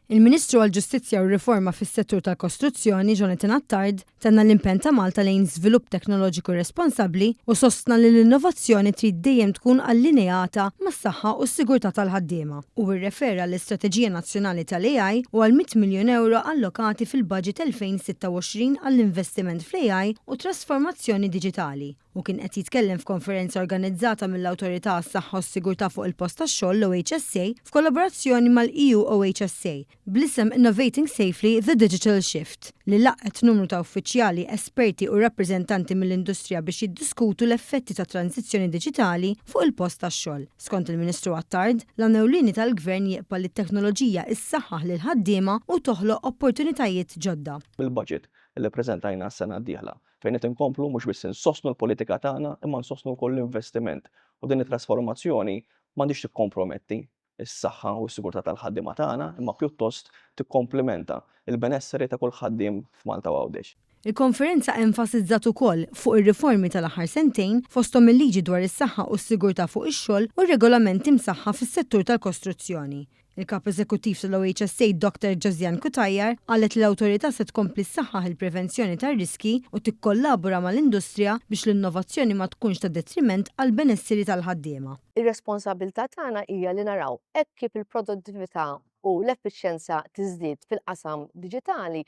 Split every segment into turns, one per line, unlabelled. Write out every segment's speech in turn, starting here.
Il-Ministru għall-Ġustizzja u r-Riforma fis-settur tal-kostruzzjoni, Jonathan Attard, tenna l-impenn ta' Malta lejn żvilupp teknoloġiku responsabbli u sostna li l-innovazzjoni trid dejjem tkun allineata mas-saħħa u s-sigurtà tal-ħaddiema. U rrefera l-Istrateġija Nazzjonali tal-AI u għal 100 miljun euro allokati fil-Baġit 2026 għall-investiment fl-AI u trasformazzjoni diġitali. U kien qed jitkellem f'konferenza organizzata mill-Awtorità għas-Saħħa u s-Sigurtà fuq il-Post tax-xogħol l-OHSA f'kollaborazzjoni mal-EU OHSA bl-isem Innovating Safely the Digital Shift li laqgħet numru ta' uffiċjali, esperti u rappreżentanti mill-industrija biex jiddiskutu l-effetti ta' tranzizzjoni diġitali fuq il-post tax-xogħol. Skont il-Ministru Attard, l-għanewlieni tal-Gvern jeqbal li t-teknoloġija issaħħaħ lil ħaddiema u toħloq opportunitajiet ġodda.
Bil-budget li preżentajna s-sena d-dieħla fejn qed inkomplu mhux biss insostnu l-politika tagħna imma nsostnu wkoll l-investiment u din it-trasformazzjoni m'għandix tikkomprometti is-saħħa u s-sigurtà tal-ħaddiema tagħna imma pjuttost tikkomplementa il-benesseri ta' kull ħaddiem f'Malta u Għawdex.
Il-konferenza enfasizzat ukoll fuq ir-riformi tal-aħħar sentejn fosthom il-liġi dwar is-saħħa u s-sigurtà fuq ix-xogħol u r-regolamenti msaħħa fis-settur tal-kostruzzjoni. Il-Kap Eżekuttiv tal-OHSA Dr. Josiane Cutajar qalet li l-awtorità se tkompli ssaħħaħ il-prevenzjoni tar-riski u tikkollabora mal-industrija biex l-innovazzjoni ma tkunx ta' detriment għal benessiri tal-ħaddiema.
Ir-responsabilità tagħna hija li naraw hekk kif il-produttività u l-effiċjenza tiżdied fil-qasam diġitali,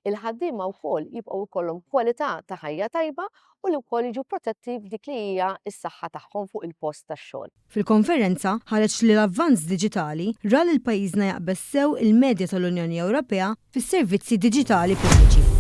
il-ħaddiema wkoll jibqgħu jkollhom kwalità ta' ħajja tajba u li wkoll jiġu protetti f'dik li hija s-saħħa tagħhom fuq il-post tax-xogħol.
Fil-konferenza ħareġ li l-avvanz diġitali ra lil pajjiżna jaqbes sew il-medja tal-Unjoni Ewropea fis-servizzi diġitali pubbliċi.